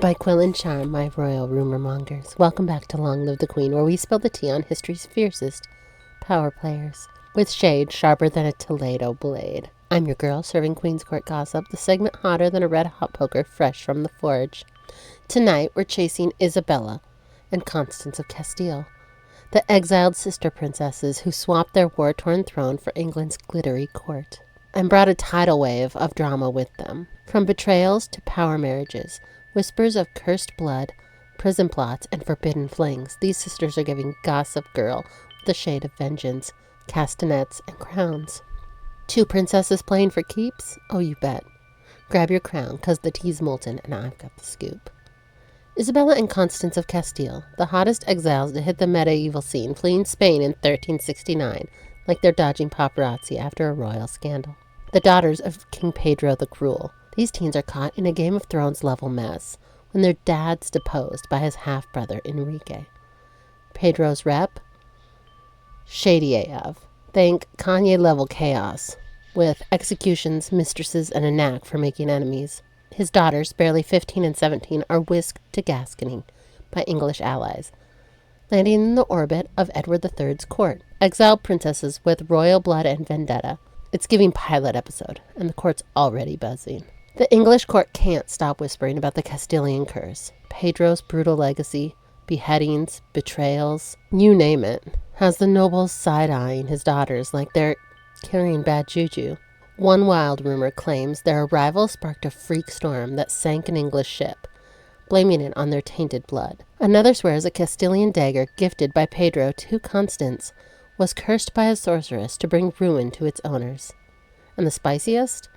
By quill and charm, my royal rumor mongers. Welcome back to Long Live the Queen, where we spill the tea on history's fiercest power players, with shade sharper than a Toledo blade. I'm your girl, serving Queen's Court gossip, the segment hotter than a red-hot poker fresh from the forge. Tonight, we're chasing Isabella and Constance of Castile, the exiled sister princesses who swapped their war-torn throne for England's glittery court, and brought a tidal wave of drama with them. From betrayals to power marriages, whispers of cursed blood, prison plots, and forbidden flings, these sisters are giving Gossip Girl the shade of vengeance, castanets, and crowns. Two princesses playing for keeps? Oh, you bet. Grab your crown, 'cause the tea's molten and I've got the scoop. Isabella and Constance of Castile, the hottest exiles to hit the medieval scene, fleeing Spain in 1369, like they're dodging paparazzi after a royal scandal. The daughters of King Pedro the Cruel. These teens are caught in a Game of Thrones level mess when their dad's deposed by his half-brother Enrique. Pedro's rep? Shady AF. Think Kanye level chaos, with executions, mistresses, and a knack for making enemies. His daughters, barely 15 and 17, are whisked to Gascony by English allies, landing in the orbit of Edward III's court. Exiled princesses with royal blood and vendetta. It's giving pilot episode, and the court's already buzzing. The English court can't stop whispering about the Castilian curse. Pedro's brutal legacy, beheadings, betrayals, you name it, has the nobles side-eyeing his daughters like they're carrying bad juju. One wild rumor claims their arrival sparked a freak storm that sank an English ship, blaming it on their tainted blood. Another swears a Castilian dagger gifted by Pedro to Constance was cursed by a sorceress to bring ruin to its owners. And the spiciest?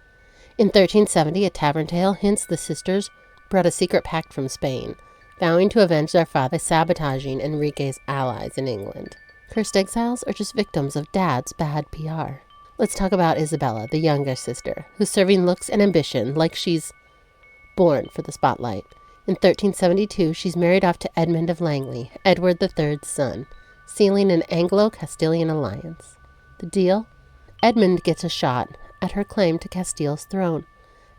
In 1370, a tavern tale hints the sisters brought a secret pact from Spain, vowing to avenge their father by sabotaging Enrique's allies in England. Cursed exiles are just victims of Dad's bad PR. Let's talk about Isabella, the younger sister, who's serving looks and ambition like she's born for the spotlight. In 1372, she's married off to Edmund of Langley, Edward III's son, sealing an Anglo-Castilian alliance. The deal? Edmund gets a shot at her claim to Castile's throne,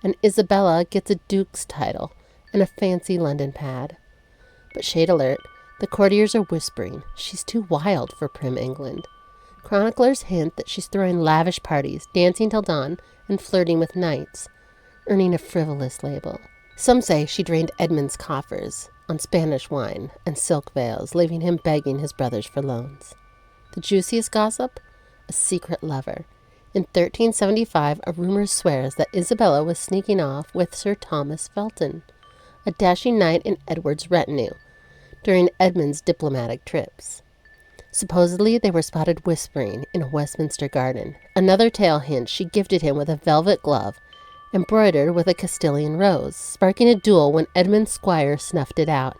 and Isabella gets a duke's title and a fancy London pad. But shade alert, the courtiers are whispering she's too wild for prim England. Chroniclers hint that she's throwing lavish parties, dancing till dawn, and flirting with knights, earning a frivolous label. Some say she drained Edmund's coffers on Spanish wine and silk veils, leaving him begging his brothers for loans. The juiciest gossip? A secret lover. In 1375, a rumor swears that Isabella was sneaking off with Sir Thomas Felton, a dashing knight in Edward's retinue, during Edmund's diplomatic trips. Supposedly, they were spotted whispering in a Westminster garden. Another tale hints she gifted him with a velvet glove embroidered with a Castilian rose, sparking a duel when Edmund's squire snuffed it out.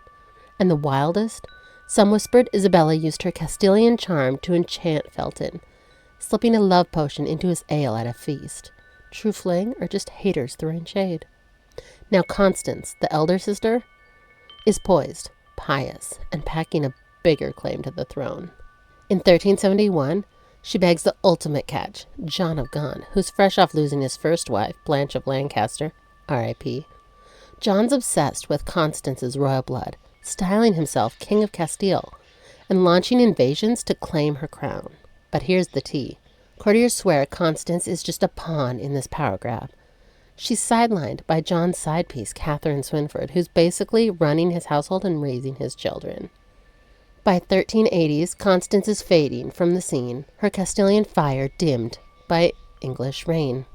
And the wildest? Some whispered Isabella used her Castilian charm to enchant Felton, slipping a love potion into his ale at a feast. True fling or just haters throwing shade? Now Constance, the elder sister, is poised, pious, and packing a bigger claim to the throne. In 1371, she begs the ultimate catch, John of Gaunt, who's fresh off losing his first wife, Blanche of Lancaster, R.I.P. John's obsessed with Constance's royal blood, styling himself King of Castile, and launching invasions to claim her crown. But here's the tea. Courtiers swear Constance is just a pawn in this power grab. She's sidelined by John's side piece, Catherine Swynford, who's basically running his household and raising his children. By 1380s, Constance is fading from the scene, her Castilian fire dimmed by English rain.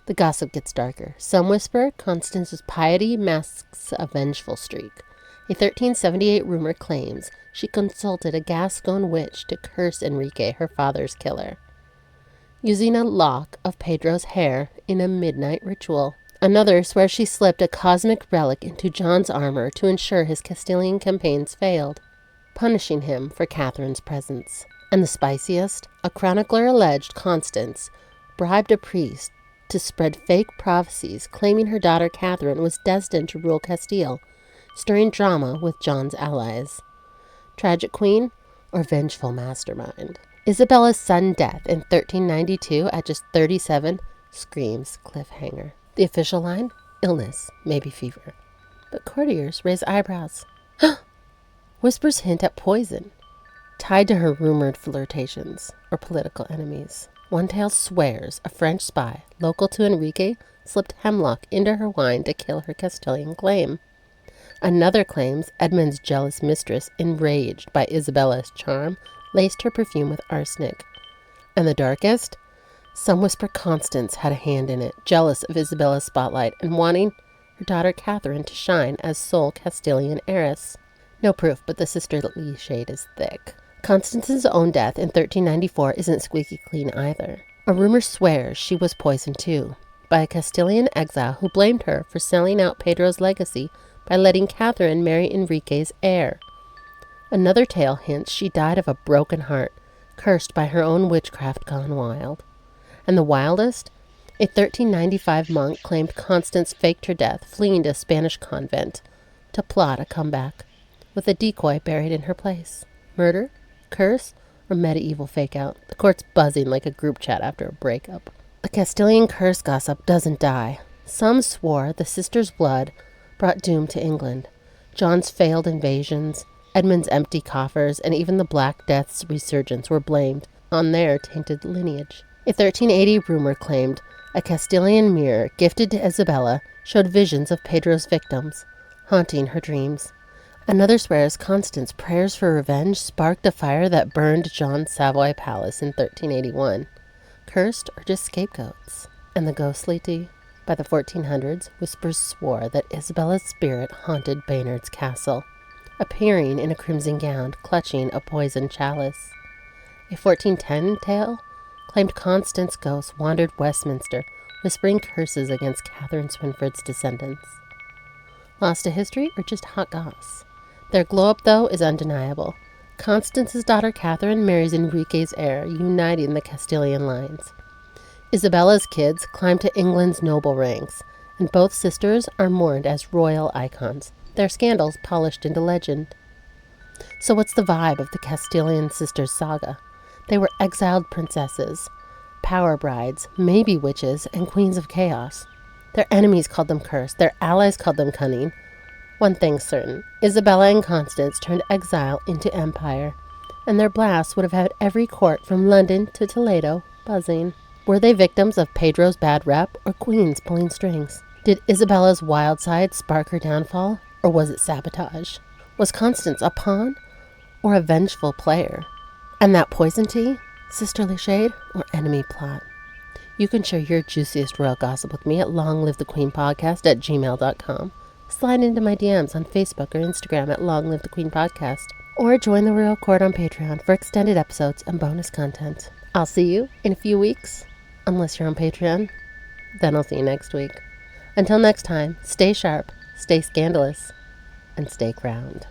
The gossip gets darker. Some whisper Constance's piety masks a vengeful streak. A 1378 rumor claims she consulted a Gascon witch to curse Enrique, her father's killer, using a lock of Pedro's hair in a midnight ritual. Another swears she slipped a cosmic relic into John's armor to ensure his Castilian campaigns failed, punishing him for Catherine's presence. And the spiciest? A chronicler alleged Constance bribed a priest to spread fake prophecies claiming her daughter Catherine was destined to rule Castile, stirring drama with John's allies. Tragic queen or vengeful mastermind? Isabella's sudden death in 1392 at just 37 screams cliffhanger. The official line? Illness, maybe fever. but courtiers raise eyebrows. Whispers hint at poison, tied to her rumored flirtations or political enemies. One tale swears a French spy, local to Enrique, slipped hemlock into her wine to kill her Castilian claim. Another claims Edmund's jealous mistress, enraged by Isabella's charm, laced her perfume with arsenic. And the darkest? Some whisper Constance had a hand in it, jealous of Isabella's spotlight and wanting her daughter Catherine to shine as sole Castilian heiress. No proof, but the sisterly shade is thick. Constance's own death in 1394 isn't squeaky clean either. A rumor swears she was poisoned too, by a Castilian exile who blamed her for selling out Pedro's legacy by letting Catherine marry Enrique's heir. Another tale hints she died of a broken heart, cursed by her own witchcraft gone wild. And the wildest? A 1395 monk claimed Constance faked her death, fleeing to a Spanish convent to plot a comeback, with a decoy buried in her place. Murder? Curse? Or medieval fake-out? The court's buzzing like a group chat after a breakup. The Castilian curse gossip doesn't die. Some swore the sisters' blood brought doom to England. John's failed invasions, Edmund's empty coffers, and even the Black Death's resurgence were blamed on their tainted lineage. A 1380 rumor claimed a Castilian mirror gifted to Isabella showed visions of Pedro's victims, haunting her dreams. Another swears Constance's prayers for revenge sparked a fire that burned John's Savoy Palace in 1381. Cursed or just scapegoats? And the ghostly tea? By the 1400s, whispers swore that Isabella's spirit haunted Baynard's castle, appearing in a crimson gown, clutching a poisoned chalice. A 1410 tale claimed Constance's ghost wandered Westminster, whispering curses against Catherine Swynford's descendants. Lost to history or just hot goss? Their glow-up, though, is undeniable. Constance's daughter Catherine marries Enrique's heir, uniting the Castilian lines. Isabella's kids climb to England's noble ranks, and both sisters are mourned as royal icons, their scandals polished into legend. So what's the vibe of the Castilian sisters saga? They were exiled princesses, power brides, maybe witches, and queens of chaos. Their enemies called them cursed, their allies called them cunning. One thing's certain, Isabella and Constance turned exile into empire, and their blasts would have had every court from London to Toledo buzzing. Were they victims of Pedro's bad rep or queens pulling strings? Did Isabella's wild side spark her downfall, or was it sabotage? Was Constance a pawn or a vengeful player? And that poison tea? Sisterly shade or enemy plot? You can share your juiciest royal gossip with me at longlivethequeenpodcast@gmail.com. Slide into my DMs on Facebook or Instagram at longlivethequeenpodcast, or join the Royal Court on Patreon for extended episodes and bonus content. I'll see you in a few weeks, unless you're on Patreon. Then I'll see you next week. Until next time, stay sharp, stay scandalous, and stay crowned.